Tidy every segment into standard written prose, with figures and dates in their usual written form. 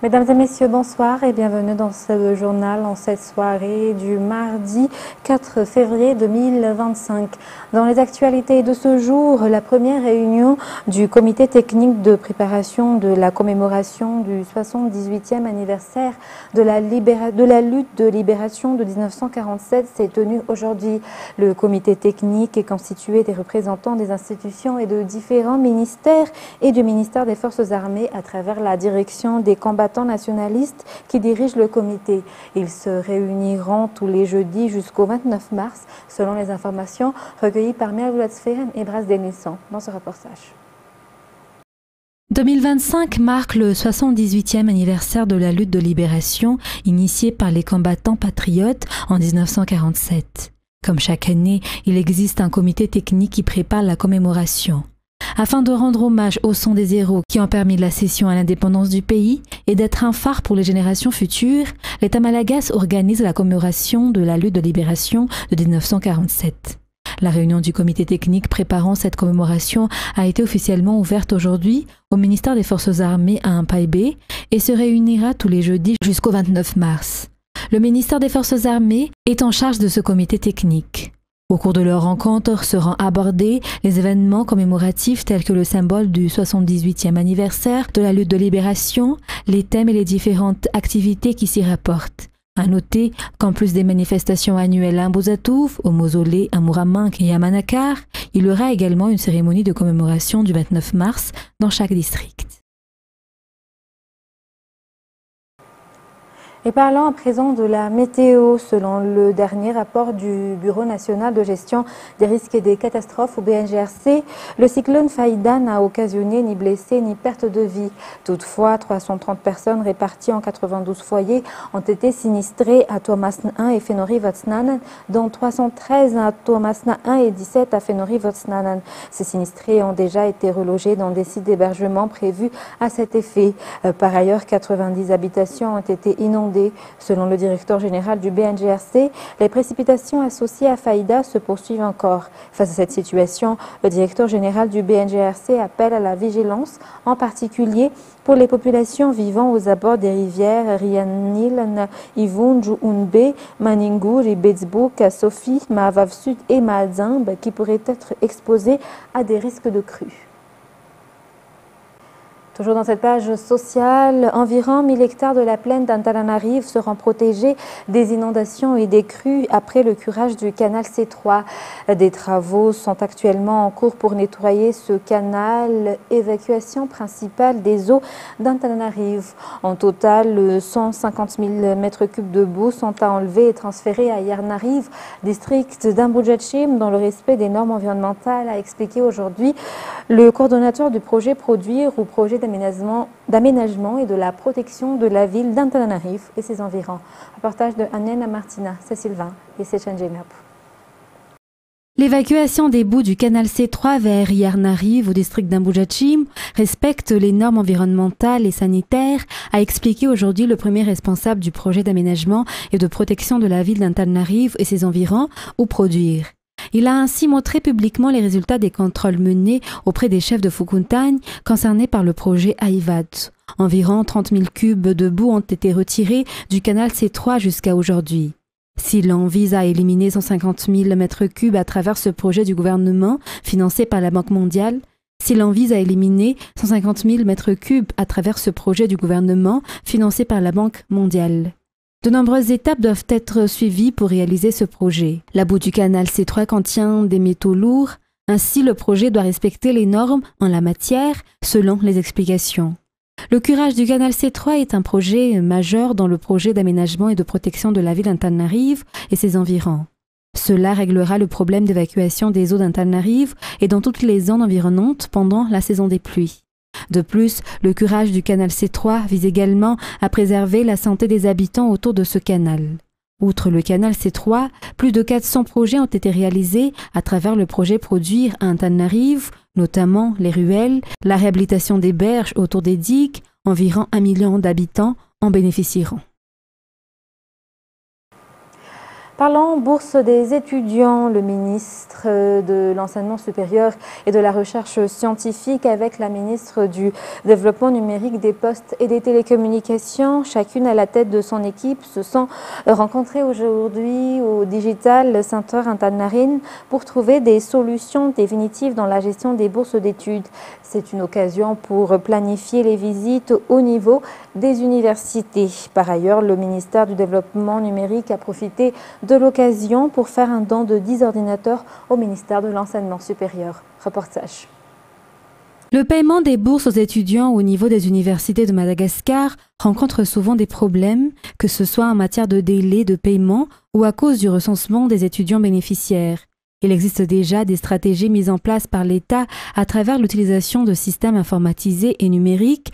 Mesdames et messieurs, bonsoir et bienvenue dans ce journal en cette soirée du mardi 4 février 2025. Dans les actualités de ce jour, la première réunion du comité technique de préparation de la commémoration du 78e anniversaire de la lutte de libération de 1947 s'est tenue aujourd'hui. Le comité technique est constitué des représentants des institutions et de différents ministères et du ministère des Forces armées à travers la direction des combattants nationalistes qui dirigent le comité. Ils se réuniront tous les jeudis jusqu'au 29 mars, selon les informations recueillies par Mervoulat Sferen et Bras Denilson dans ce reportage. 2025 marque le 78e anniversaire de la lutte de libération initiée par les combattants patriotes en 1947. Comme chaque année, il existe un comité technique qui prépare la commémoration. Afin de rendre hommage au sang des héros qui ont permis la cession à l'indépendance du pays et d'être un phare pour les générations futures, l'État malagasy organise la commémoration de la lutte de libération de 1947. La réunion du comité technique préparant cette commémoration a été officiellement ouverte aujourd'hui au ministère des Forces armées à Ampaïbé et se réunira tous les jeudis jusqu'au 29 mars. Le ministère des Forces armées est en charge de ce comité technique. Au cours de leur rencontre seront abordés les événements commémoratifs tels que le symbole du 78e anniversaire de la lutte de libération, les thèmes et les différentes activités qui s'y rapportent. À noter qu'en plus des manifestations annuelles à Mbozatouf, au mausolée à Mouramanque et à Manakar, il y aura également une cérémonie de commémoration du 29 mars dans chaque district. Et parlons à présent de la météo. Selon le dernier rapport du Bureau national de gestion des risques et des catastrophes au BNGRC, le cyclone Faïda n'a occasionné ni blessés ni perte de vie. Toutefois, 330 personnes réparties en 92 foyers ont été sinistrées à Toamasna 1 et Fenori-Votsnanen, dont 313 à Toamasna 1 et 17 à Fenori-Votsnanen. Ces sinistrés ont déjà été relogés dans des sites d'hébergement prévus à cet effet. Par ailleurs, 90 habitations ont été inondées. Selon le directeur général du BNGRC, les précipitations associées à Faïda se poursuivent encore. Face à cette situation, le directeur général du BNGRC appelle à la vigilance, en particulier pour les populations vivant aux abords des rivières Rianil, Ivunju, Unbe, Maningur et Betsbouk, Sophie, Mahavav Sud et Mahadzimbe qui pourraient être exposées à des risques de crue. Toujours dans cette page sociale, environ 1000 hectares de la plaine d'Antananarive seront protégés des inondations et des crues après le curage du canal C3. Des travaux sont actuellement en cours pour nettoyer ce canal, évacuation principale des eaux d'Antananarive. En total, 150 000 m3 de boue sont à enlever et transférer à Yarnarive, district d'Ambujachim, dans le respect des normes environnementales, a expliqué aujourd'hui le coordonnateur du projet Produire ou projet d'aménagement et de la protection de la ville d'Antananarive et ses environs. Reportage de Anena Martina, c'est Sylvain et c'est Changenap. L'évacuation des boues du canal C3 vers Yarnarive au district d'Ambujachim respecte les normes environnementales et sanitaires, a expliqué aujourd'hui le premier responsable du projet d'aménagement et de protection de la ville d'Antananarive et ses environs, ou Produire. Il a ainsi montré publiquement les résultats des contrôles menés auprès des chefs de Fukuntagne concernés par le projet AIVAD. Environ 30 000 cubes de boue ont été retirés du canal C3 jusqu'à aujourd'hui. Si l'on vise à éliminer 150 000 m3 à travers ce projet du gouvernement financé par la Banque mondiale, si l'on vise à éliminer 150 000 m3 à travers ce projet du gouvernement financé par la Banque mondiale. De nombreuses étapes doivent être suivies pour réaliser ce projet. La boue du canal C3 contient des métaux lourds, ainsi le projet doit respecter les normes en la matière selon les explications. Le curage du canal C3 est un projet majeur dans le projet d'aménagement et de protection de la ville d'Antananarive et ses environs. Cela réglera le problème d'évacuation des eaux d'Antananarive et dans toutes les zones environnantes pendant la saison des pluies. De plus, le curage du canal C3 vise également à préserver la santé des habitants autour de ce canal. Outre le canal C3, plus de 400 projets ont été réalisés à travers le projet Produire à Antananarive, notamment les ruelles, la réhabilitation des berges autour des digues. Environ 1 million d'habitants en bénéficieront. Parlons bourse des étudiants. Le ministre de l'Enseignement supérieur et de la Recherche scientifique avec la ministre du Développement numérique, des Postes et des Télécommunications, chacune à la tête de son équipe, se sont rencontrées aujourd'hui au Digital Center Antananarivo pour trouver des solutions définitives dans la gestion des bourses d'études. C'est une occasion pour planifier les visites au niveau des universités. Par ailleurs, le ministère du Développement numérique a profité de l'occasion pour faire un don de 10 ordinateurs au ministère de l'Enseignement supérieur. Reportage. Le paiement des bourses aux étudiants au niveau des universités de Madagascar rencontre souvent des problèmes, que ce soit en matière de délai de paiement ou à cause du recensement des étudiants bénéficiaires. Il existe déjà des stratégies mises en place par l'État à travers l'utilisation de systèmes informatisés et numériques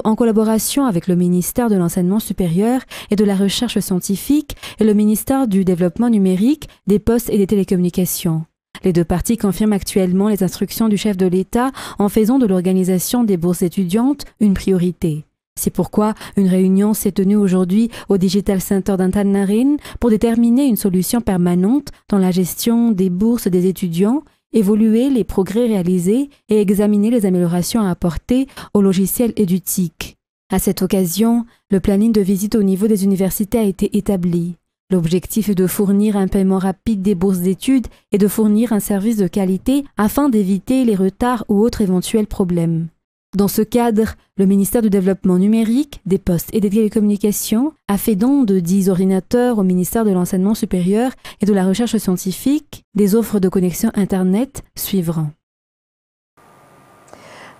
en collaboration avec le ministère de l'Enseignement supérieur et de la Recherche scientifique et le ministère du Développement numérique, des Postes et des Télécommunications. Les deux parties confirment actuellement les instructions du chef de l'État en faisant de l'organisation des bourses étudiantes une priorité. C'est pourquoi une réunion s'est tenue aujourd'hui au Digital Center d'Antananarivo pour déterminer une solution permanente dans la gestion des bourses des étudiants, évaluer les progrès réalisés et examiner les améliorations à apporter au logiciel édutique. À cette occasion, le planning de visite au niveau des universités a été établi. L'objectif est de fournir un paiement rapide des bourses d'études et de fournir un service de qualité afin d'éviter les retards ou autres éventuels problèmes. Dans ce cadre, le ministère du Développement numérique, des Postes et des Télécommunications a fait don de 10 ordinateurs au ministère de l'Enseignement supérieur et de la Recherche scientifique. Des offres de connexion Internet suivront.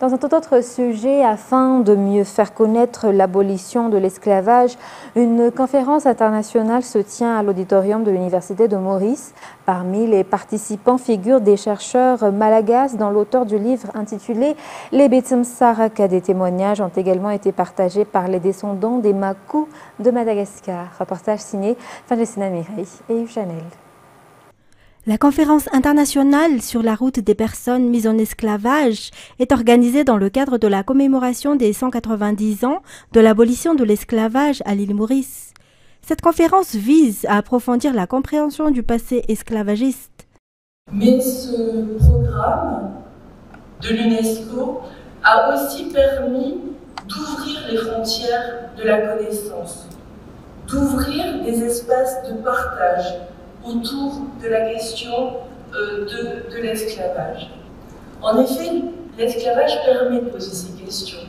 Dans un tout autre sujet, afin de mieux faire connaître l'abolition de l'esclavage, une conférence internationale se tient à l'auditorium de l'Université de Maurice. Parmi les participants figurent des chercheurs malagasy, dont l'auteur du livre intitulé « Les Betsimsarak ». Des témoignages ont également été partagés par les descendants des Makou de Madagascar. Reportage signé Fangesina Mireille et Yves Chanel. La conférence internationale sur la route des personnes mises en esclavage est organisée dans le cadre de la commémoration des 190 ans de l'abolition de l'esclavage à l'île Maurice. Cette conférence vise à approfondir la compréhension du passé esclavagiste. Mais ce programme de l'UNESCO a aussi permis d'ouvrir les frontières de la connaissance, d'ouvrir des espaces de partage autour de la question de l'esclavage. En effet, l'esclavage permet de poser ces questions.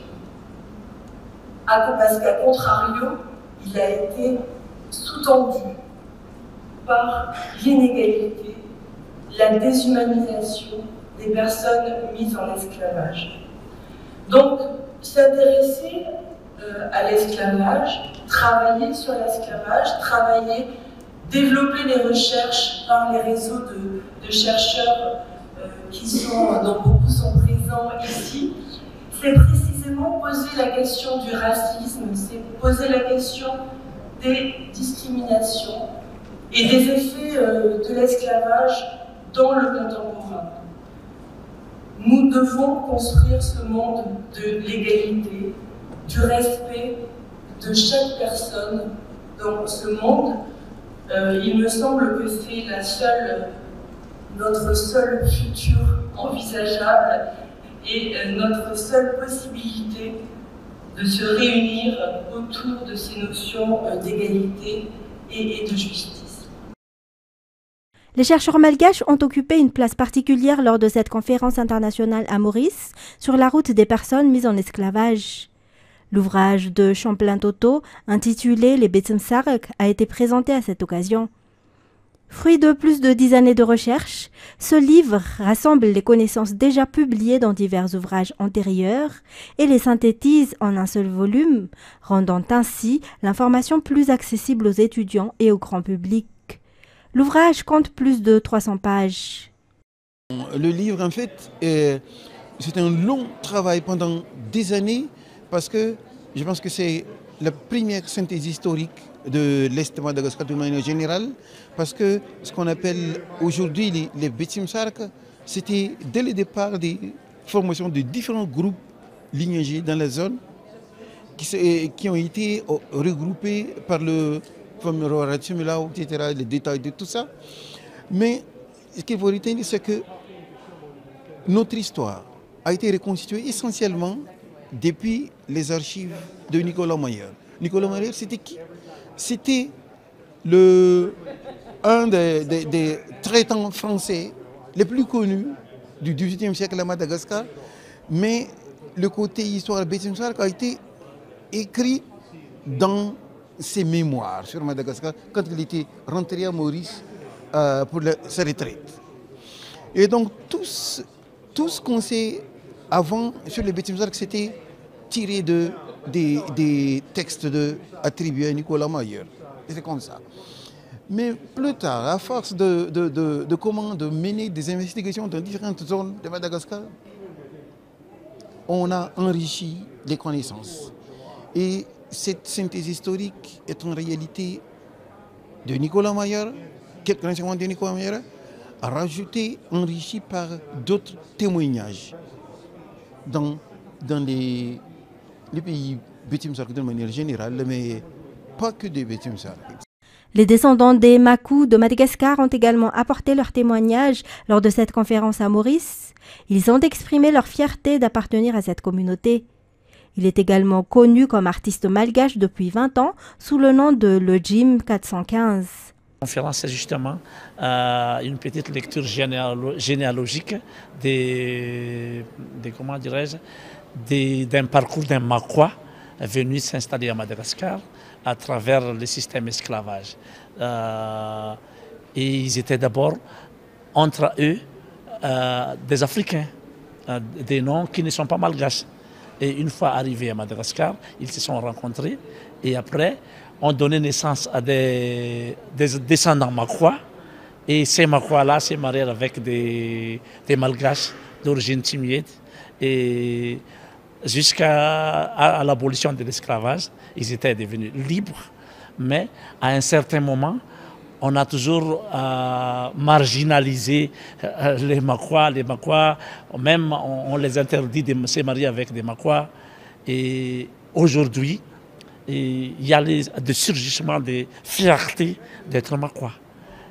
Parce qu'à contrario, il a été sous-tendu par l'inégalité, la déshumanisation des personnes mises en esclavage. Donc, s'intéresser à l'esclavage, travailler sur l'esclavage, développer les recherches par les réseaux de chercheurs dont beaucoup sont présents ici, c'est précisément poser la question du racisme, c'est poser la question des discriminations et des effets de l'esclavage dans le contemporain. Nous devons construire ce monde de l'égalité, du respect de chaque personne dans ce monde. Il me semble que c'est notre seul futur envisageable et notre seule possibilité de se réunir autour de ces notions d'égalité et de justice. Les chercheurs malgaches ont occupé une place particulière lors de cette conférence internationale à Maurice sur la route des personnes mises en esclavage. L'ouvrage de Champlain Toto, intitulé « Les Betsimsarak », a été présenté à cette occasion. Fruit de plus de 10 années de recherche, ce livre rassemble les connaissances déjà publiées dans divers ouvrages antérieurs et les synthétise en un seul volume, rendant ainsi l'information plus accessible aux étudiants et au grand public. L'ouvrage compte plus de 300 pages. Le livre, en fait, c'est un long travail pendant des années, parce que je pense que c'est la première synthèse historique de l'Est de Madagascar de manière générale, parce que ce qu'on appelle aujourd'hui les Betsimsarak, c'était dès le départ des formations de différents groupes lignagés dans la zone qui ont été regroupés par le etc., les détails de tout ça. Mais ce qu'il faut retenir, c'est que notre histoire a été reconstituée essentiellement depuis les archives de Nicolas Mayer. Nicolas Mayer, c'était qui? C'était un des traitants français les plus connus du XVIIIe siècle à Madagascar, mais le côté histoire Bétimsar a été écrit dans ses mémoires sur Madagascar quand il était rentré à Maurice pour sa retraite. Et donc tout ce qu'on sait avant sur les Bétimsar, c'était tiré des textes attribués à Nicolas Mayer. C'est comme ça. Mais plus tard, à force de mener des investigations dans différentes zones de Madagascar, on a enrichi les connaissances. Et cette synthèse historique est en réalité de Nicolas Mayer, quelques renseignements de Nicolas Mayer, rajoutés, enrichis par d'autres témoignages dans les pays Bétimsar de manière générale, mais pas que des Bétimsar. Les descendants des Makou de Madagascar ont également apporté leur témoignage lors de cette conférence à Maurice. Ils ont exprimé leur fierté d'appartenir à cette communauté. Il est également connu comme artiste malgache depuis 20 ans sous le nom de Le Jim 415. La conférence, c'est justement une petite lecture généalogique comment dirais-je, d'un parcours d'un Makwa venu s'installer à Madagascar à travers le système esclavage. Et ils étaient d'abord, entre eux, des Africains, des noms qui ne sont pas malgaches. Et une fois arrivés à Madagascar, ils se sont rencontrés et après ont donné naissance à des descendants Makwa. Et ces Makwa-là s'est mariés avec des malgaches d'origine timienne. Et jusqu'à l'abolition de l'esclavage, ils étaient devenus libres. Mais à un certain moment, on a toujours marginalisé les Makwa. Les Makwa, même on les interdit de se marier avec des Makwa. Et aujourd'hui, il y a le surgissement de fierté d'être Makwa.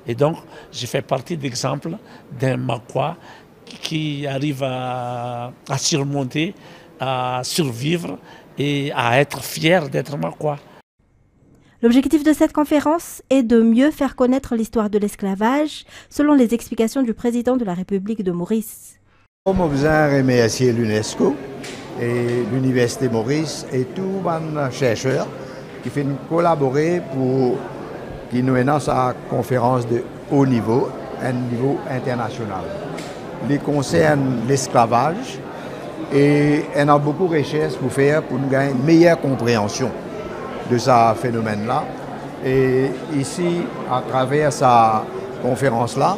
Et donc, je fais partie d'exemples d'un Makwa qui arrive à surmonter, à survivre et à être fier d'être Makwa. L'objectif de cette conférence est de mieux faire connaître l'histoire de l'esclavage, selon les explications du président de la République de Maurice. On a besoin de remercier l'UNESCO et l'Université Maurice et tous les chercheurs qui font collaborer pour qu'ils nous menent à une conférence de haut niveau, un niveau international. Il concerne l'esclavage et on a beaucoup de recherches pour faire pour nous gagner une meilleure compréhension de ce phénomène-là. Et ici, à travers sa conférence-là,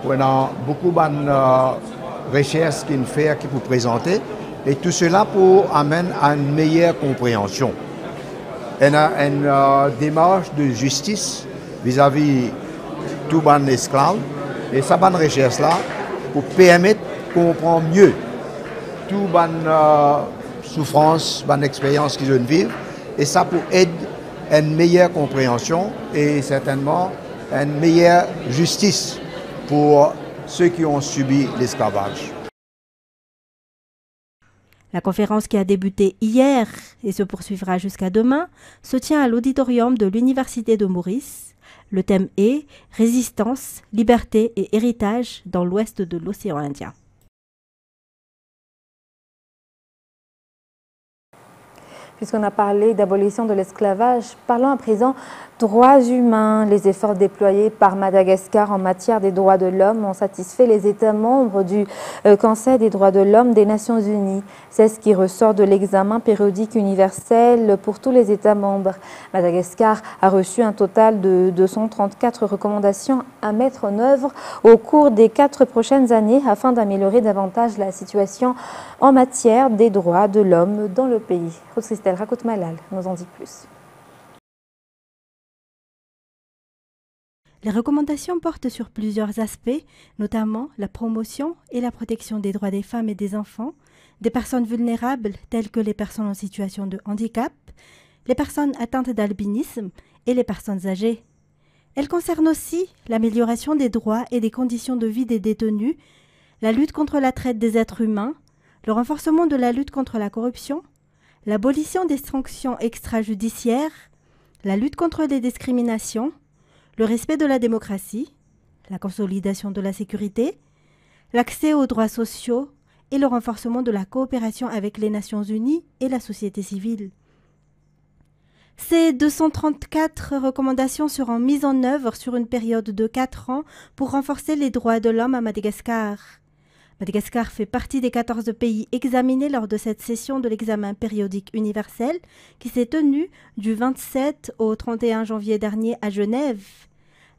on a beaucoup de recherches qui nous fait, qui vous présenter, et tout cela pour amener à une meilleure compréhension. On a une démarche de justice vis-à-vis tout les esclaves, et ça bonne recherche-là pour permettre de comprendre mieux tout souffrance, bonne expérience qu'ils vivent. Et ça pour aider à une meilleure compréhension et certainement à une meilleure justice pour ceux qui ont subi l'esclavage. La conférence qui a débuté hier et se poursuivra jusqu'à demain se tient à l'auditorium de l'Université de Maurice. Le thème est « Résistance, liberté et héritage dans l'ouest de l'océan Indien ». Puisqu'on a parlé d'abolition de l'esclavage, parlons à présent droits humains. Les efforts déployés par Madagascar en matière des droits de l'homme ont satisfait les États membres du Conseil des droits de l'homme des Nations Unies. C'est ce qui ressort de l'examen périodique universel pour tous les États membres. Madagascar a reçu un total de 234 recommandations à mettre en œuvre au cours des 4 prochaines années afin d'améliorer davantage la situation en matière des droits de l'homme dans le pays. Christelle Rakout-Malal nous en dit plus. Les recommandations portent sur plusieurs aspects, notamment la promotion et la protection des droits des femmes et des enfants, des personnes vulnérables telles que les personnes en situation de handicap, les personnes atteintes d'albinisme et les personnes âgées. Elle concerne aussi l'amélioration des droits et des conditions de vie des détenus, la lutte contre la traite des êtres humains, le renforcement de la lutte contre la corruption, l'abolition des sanctions extrajudiciaires, la lutte contre les discriminations, le respect de la démocratie, la consolidation de la sécurité, l'accès aux droits sociaux et le renforcement de la coopération avec les Nations Unies et la société civile. Ces 234 recommandations seront mises en œuvre sur une période de 4 ans pour renforcer les droits de l'homme à Madagascar. Madagascar fait partie des 14 pays examinés lors de cette session de l'examen périodique universel qui s'est tenue du 27 au 31 janvier dernier à Genève.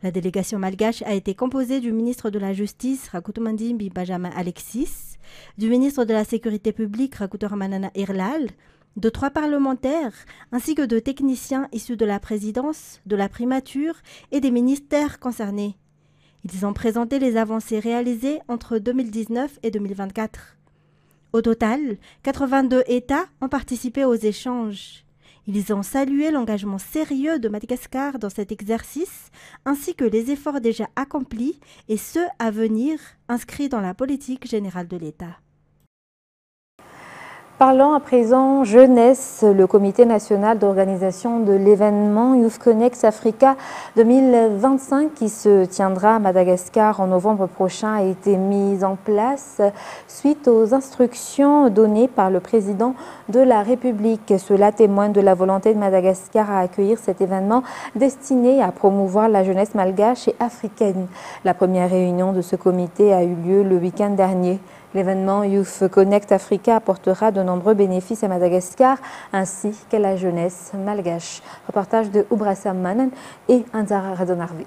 La délégation malgache a été composée du ministre de la Justice, Rakutumandimbi Benjamin Alexis, du ministre de la Sécurité publique, Rakutoramanana Irlal, de 3 parlementaires, ainsi que de techniciens issus de la présidence, de la primature et des ministères concernés. Ils ont présenté les avancées réalisées entre 2019 et 2024. Au total, 82 États ont participé aux échanges. Ils ont salué l'engagement sérieux de Madagascar dans cet exercice, ainsi que les efforts déjà accomplis et ceux à venir inscrits dans la politique générale de l'État. Parlons à présent jeunesse. Le comité national d'organisation de l'événement Youth Connect Africa 2025 qui se tiendra à Madagascar en novembre prochain a été mis en place suite aux instructions données par le président de la République. Cela témoigne de la volonté de Madagascar à accueillir cet événement destiné à promouvoir la jeunesse malgache et africaine. La première réunion de ce comité a eu lieu le week-end dernier. L'événement Youth Connect Africa apportera de nombreux bénéfices à Madagascar ainsi qu'à la jeunesse malgache. Reportage de Oubrassa Manan et Anzara Radonarville.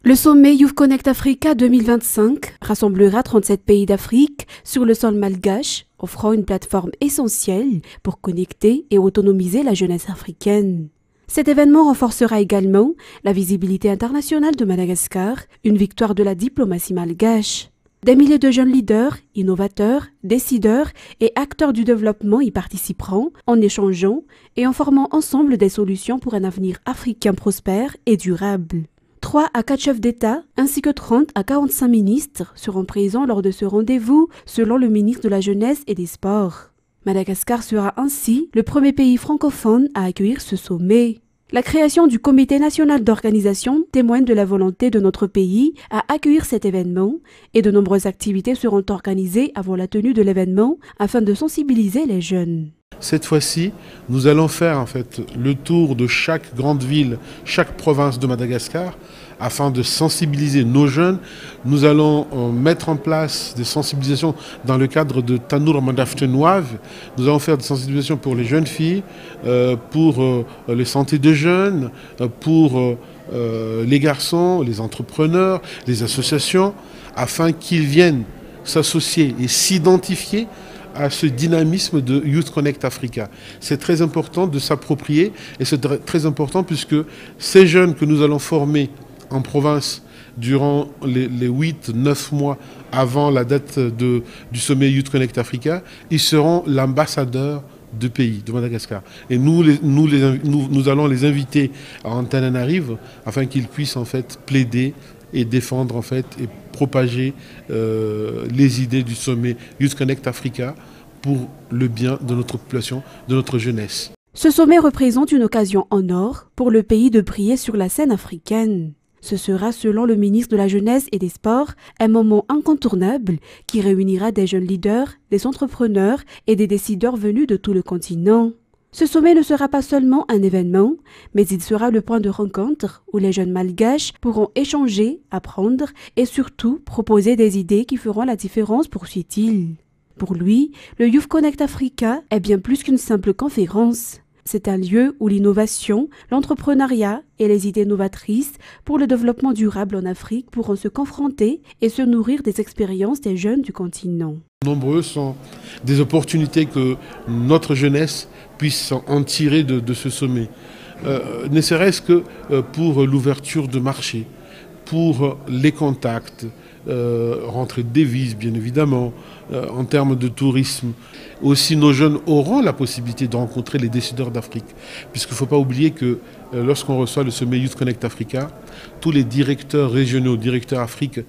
Le sommet Youth Connect Africa 2025 rassemblera 37 pays d'Afrique sur le sol malgache, offrant une plateforme essentielle pour connecter et autonomiser la jeunesse africaine. Cet événement renforcera également la visibilité internationale de Madagascar, une victoire de la diplomatie malgache. Des milliers de jeunes leaders, innovateurs, décideurs et acteurs du développement y participeront en échangeant et en formant ensemble des solutions pour un avenir africain prospère et durable. 3 à 4 chefs d'État ainsi que 30 à 45 ministres seront présents lors de ce rendez-vous selon le ministre de la Jeunesse et des Sports. Madagascar sera ainsi le premier pays francophone à accueillir ce sommet. La création du comité national d'organisation témoigne de la volonté de notre pays à accueillir cet événement et de nombreuses activités seront organisées avant la tenue de l'événement afin de sensibiliser les jeunes. Cette fois-ci, nous allons faire en fait le tour de chaque grande ville, chaque province de Madagascar, afin de sensibiliser nos jeunes. Nous allons mettre en place des sensibilisations dans le cadre de Tanur Mandaftenouave. Nous allons faire des sensibilisations pour les jeunes filles, pour les santé de jeunes, pour les garçons, les entrepreneurs, les associations, afin qu'ils viennent s'associer et s'identifier à ce dynamisme de Youth Connect Africa. C'est très important de s'approprier et c'est très important puisque ces jeunes que nous allons former en province durant les 8-9 mois avant la date du sommet Youth Connect Africa, ils seront l'ambassadeur du pays, de Madagascar. Et nous allons les inviter à Antananarive afin qu'ils puissent en fait plaider et défendre en fait et propager les idées du sommet Youth Connect Africa pour le bien de notre population, de notre jeunesse. Ce sommet représente une occasion en or pour le pays de briller sur la scène africaine. Ce sera, selon le ministre de la Jeunesse et des Sports, un moment incontournable qui réunira des jeunes leaders, des entrepreneurs et des décideurs venus de tout le continent. Ce sommet ne sera pas seulement un événement, mais il sera le point de rencontre où les jeunes malgaches pourront échanger, apprendre et surtout proposer des idées qui feront la différence, poursuit-il. Pour lui, le Youth Connect Africa est bien plus qu'une simple conférence. C'est un lieu où l'innovation, l'entrepreneuriat et les idées novatrices pour le développement durable en Afrique pourront se confronter et se nourrir des expériences des jeunes du continent. Nombreux sont des opportunités que notre jeunesse puisse en tirer de ce sommet. Ne serait-ce que pour l'ouverture de marché, pour les contacts, rentrée de devises, bien évidemment, en termes de tourisme. Aussi, nos jeunes auront la possibilité de rencontrer les décideurs d'Afrique. Puisqu'il ne faut pas oublier que lorsqu'on reçoit le sommet Youth Connect Africa, tous les directeurs régionaux, directeurs Afrique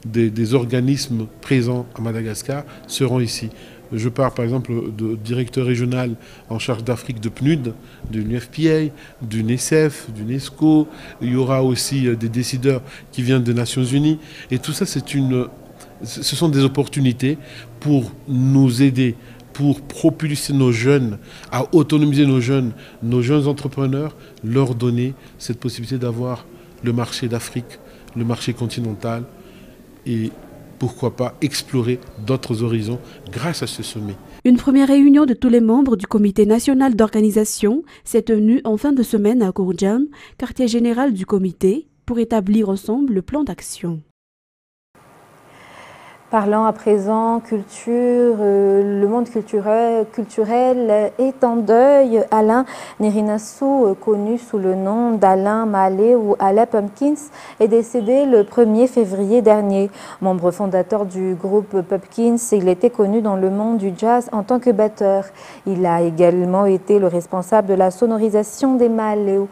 des organismes présents à Madagascar seront ici. Je parle par exemple de directeur régional en charge d'Afrique de PNUD, de l'UNFPA, du NECEF, du UNESCO. Il y aura aussi des décideurs qui viennent des Nations Unies. Et tout ça, ce sont des opportunités pour nous aider, pour propulser nos jeunes, à autonomiser nos jeunes entrepreneurs, leur donner cette possibilité d'avoir le marché d'Afrique, le marché continental et pourquoi pas explorer d'autres horizons grâce à ce sommet. Une première réunion de tous les membres du comité national d'organisation s'est tenue en fin de semaine à Gourdjan, quartier général du comité, pour établir ensemble le plan d'action. Parlant à présent culture, le monde culturel est en deuil. Alain Nérinassou, connu sous le nom d'Alain Malé ou Alain Pumpkins, est décédé le 1er février dernier. Membre fondateur du groupe Pumpkins, il était connu dans le monde du jazz en tant que batteur. Il a également été le responsable de la sonorisation des Maléo.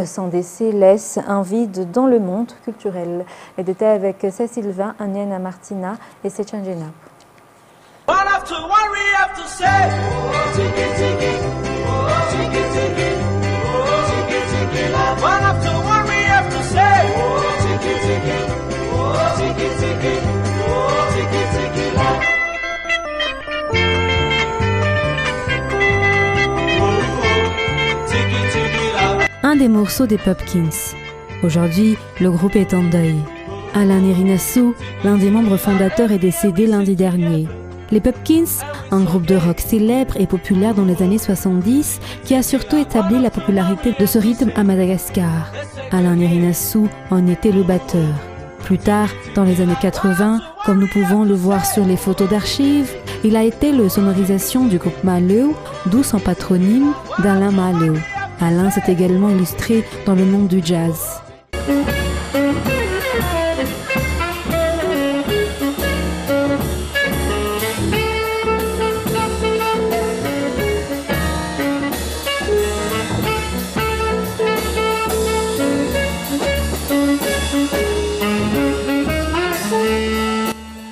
Son décès laisse un vide dans le monde culturel. Les détails avec Cécile Vin, Anienne Martina et c'est changing up. One after one we have to say, oh, tiki tiki, oh, tiki tiki, oh, tiki tiki la. One after one we have to say, oh, tiki tiki, oh, tiki tiki, oh, tiki tiki la. Tiki tiki la. Un des morceaux des Pumpkins. Aujourd'hui, le groupe est en deuil. Alain Nérinassou, l'un des membres fondateurs, est décédé lundi dernier. Les Pumpkins, un groupe de rock célèbre et populaire dans les années 70, qui a surtout établi la popularité de ce rythme à Madagascar. Alain Nérinassou en était le batteur. Plus tard, dans les années 80, comme nous pouvons le voir sur les photos d'archives, il a été le sonorisation du groupe Maléo, d'où son patronyme d'Alain Maléo. Alain s'est également illustré dans le monde du jazz.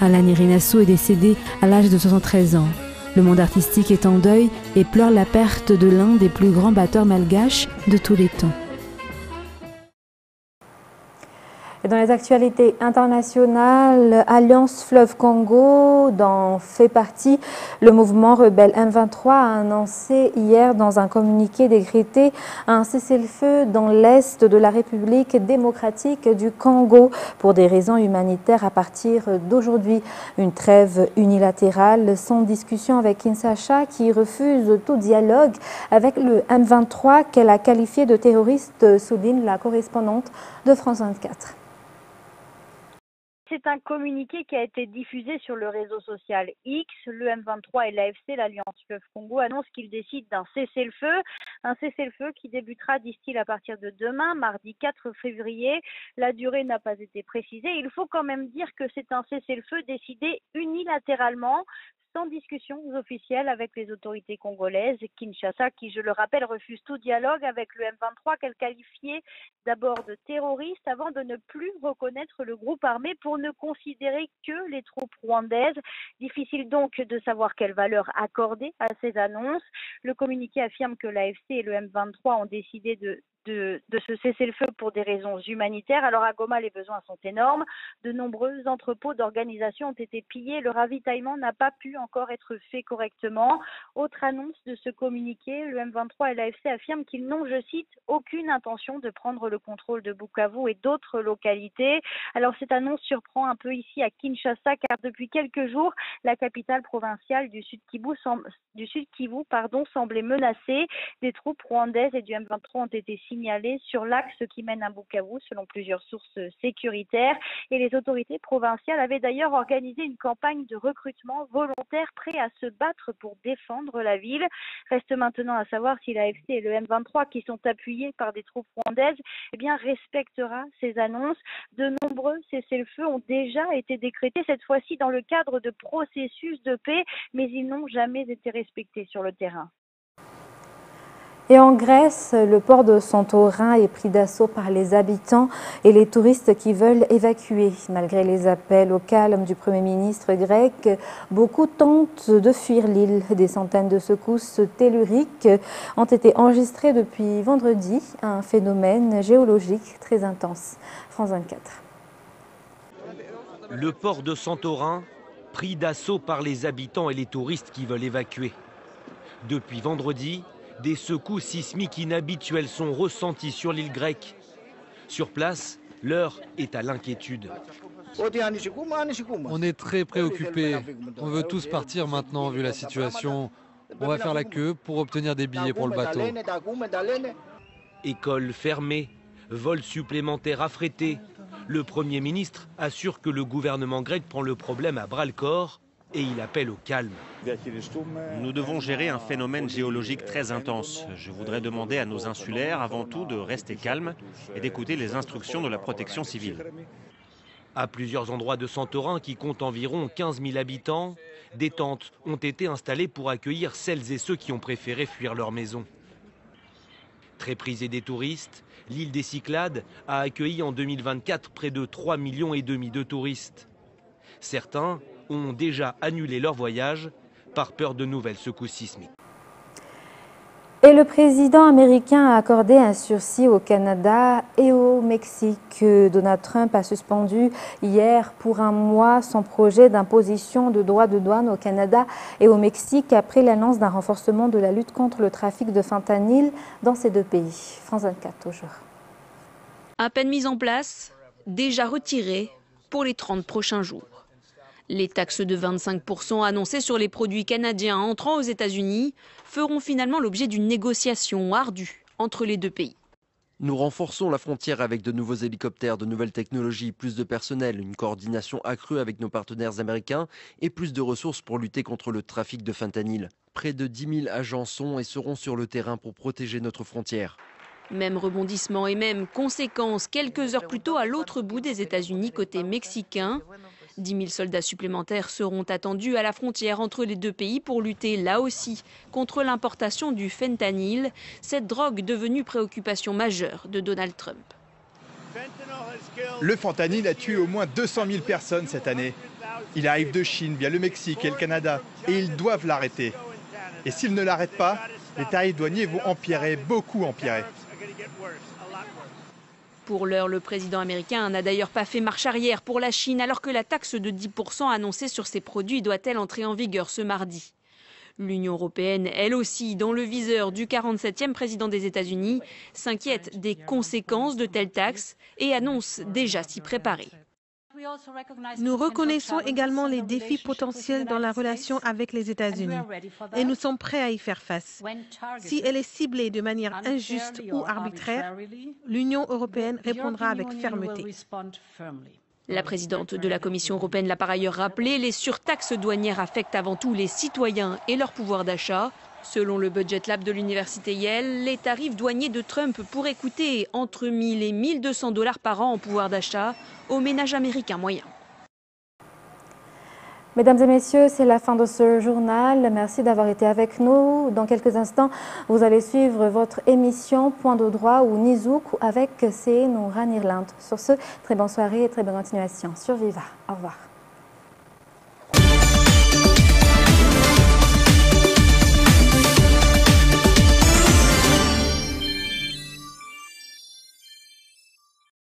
Alain Nérinassou est décédé à l'âge de 73 ans. Le monde artistique est en deuil et pleure la perte de l'un des plus grands batteurs malgaches de tous les temps. Et dans les actualités internationales, Alliance Fleuve Congo dont fait partie le mouvement rebelle M23 a annoncé hier dans un communiqué décrété un cessez-le-feu dans l'est de la République démocratique du Congo pour des raisons humanitaires à partir d'aujourd'hui. Une trêve unilatérale sans discussion avec Kinshasa qui refuse tout dialogue avec le M23 qu'elle a qualifié de terroriste, souligne la correspondante de France 24. C'est un communiqué qui a été diffusé sur le réseau social X. Le M23 et l'AFC, l'Alliance Fleuve Congo, annoncent qu'ils décident d'un cessez-le-feu. Un cessez-le-feu qui débutera, disent-ils, à partir de demain, mardi 4 février. La durée n'a pas été précisée. Il faut quand même dire que c'est un cessez-le-feu décidé unilatéralement, sans discussion officielle avec les autorités congolaises. Kinshasa, qui, je le rappelle, refuse tout dialogue avec le M23 qu'elle qualifiait d'abord de terroriste avant de ne plus reconnaître le groupe armé pour ne considérer que les troupes rwandaises. Difficile donc de savoir quelle valeur accorder à ces annonces. Le communiqué affirme que l'AFC et le M23 ont décidé de ce cessez-le-feu pour des raisons humanitaires. Alors à Goma, les besoins sont énormes. De nombreux entrepôts d'organisation ont été pillés. Le ravitaillement n'a pas pu encore être fait correctement. Autre annonce de ce communiqué, le M23 et l'AFC affirment qu'ils n'ont, je cite, aucune intention de prendre le contrôle de Bukavu et d'autres localités. Alors cette annonce surprend un peu ici à Kinshasa car depuis quelques jours, la capitale provinciale du Sud Kivu semblait menacée. Des troupes rwandaises et du M23 ont été ciblées signalés sur l'axe qui mène à Bukavu selon plusieurs sources sécuritaires. Et les autorités provinciales avaient d'ailleurs organisé une campagne de recrutement volontaire prêt à se battre pour défendre la ville. Reste maintenant à savoir si l'AFC et le M23, qui sont appuyés par des troupes rwandaises, respectera ces annonces. De nombreux cessez-le-feu ont déjà été décrétés, cette fois-ci dans le cadre de processus de paix, mais ils n'ont jamais été respectés sur le terrain. Et en Grèce, le port de Santorin est pris d'assaut par les habitants et les touristes qui veulent évacuer. Malgré les appels au calme du Premier ministre grec, beaucoup tentent de fuir l'île. Des centaines de secousses telluriques ont été enregistrées depuis vendredi, un phénomène géologique très intense. France 24. Le port de Santorin, pris d'assaut par les habitants et les touristes qui veulent évacuer. Depuis vendredi, des secousses sismiques inhabituelles sont ressenties sur l'île grecque. Sur place, l'heure est à l'inquiétude. On est très préoccupés. On veut tous partir maintenant vu la situation. On va faire la queue pour obtenir des billets pour le bateau. Écoles fermées, vols supplémentaires affrétés. Le Premier ministre assure que le gouvernement grec prend le problème à bras-le-corps et il appelle au calme. Nous devons gérer un phénomène géologique très intense. Je voudrais demander à nos insulaires avant tout de rester calmes et d'écouter les instructions de la protection civile. À plusieurs endroits de Santorin, qui compte environ 15 000 habitants, des tentes ont été installées pour accueillir celles et ceux qui ont préféré fuir leur maison. Très prisée des touristes, l'île des Cyclades a accueilli en 2024 près de 3,5 millions de touristes. Certains ont déjà annulé leur voyage par peur de nouvelles secousses sismiques. Et le président américain a accordé un sursis au Canada et au Mexique. Donald Trump a suspendu hier pour un mois son projet d'imposition de droits de douane au Canada et au Mexique après l'annonce d'un renforcement de la lutte contre le trafic de fentanyl dans ces deux pays. France 24 toujours. À peine mise en place, déjà retirée pour les 30 prochains jours. Les taxes de 25% annoncées sur les produits canadiens entrant aux États-Unis feront finalement l'objet d'une négociation ardue entre les deux pays. Nous renforçons la frontière avec de nouveaux hélicoptères, de nouvelles technologies, plus de personnel, une coordination accrue avec nos partenaires américains et plus de ressources pour lutter contre le trafic de fentanyl. Près de 10 000 agents sont et seront sur le terrain pour protéger notre frontière. Même rebondissement et même conséquence quelques heures plus tôt à l'autre bout des États-Unis côté mexicain. 10 000 soldats supplémentaires seront attendus à la frontière entre les deux pays pour lutter là aussi contre l'importation du fentanyl, cette drogue devenue préoccupation majeure de Donald Trump. Le fentanyl a tué au moins 200 000 personnes cette année. Il arrive de Chine via le Mexique et le Canada et ils doivent l'arrêter. Et s'ils ne l'arrêtent pas, les tarifs douaniers vont empirer, beaucoup empirer. Pour l'heure, le président américain n'a d'ailleurs pas fait marche arrière pour la Chine alors que la taxe de 10% annoncée sur ces produits doit-elle entrer en vigueur ce mardi. L'Union européenne, elle aussi, dans le viseur du 47e président des États-Unis, s'inquiète des conséquences de telles taxes et annonce déjà s'y préparer. Nous reconnaissons également les défis potentiels dans la relation avec les États-Unis et nous sommes prêts à y faire face. Si elle est ciblée de manière injuste ou arbitraire, l'Union européenne répondra avec fermeté. La présidente de la Commission européenne l'a par ailleurs rappelé, les surtaxes douanières affectent avant tout les citoyens et leur pouvoir d'achat. Selon le Budget Lab de l'université Yale, les tarifs douaniers de Trump pourraient coûter entre 1 000 et 1 200 $ par an en pouvoir d'achat aux ménages américains moyens. Mesdames et messieurs, c'est la fin de ce journal. Merci d'avoir été avec nous. Dans quelques instants, vous allez suivre votre émission Point de droit ou Nizouk avec CNU Irlande. Sur ce, très bonne soirée et très bonne continuation sur Viva. Au revoir.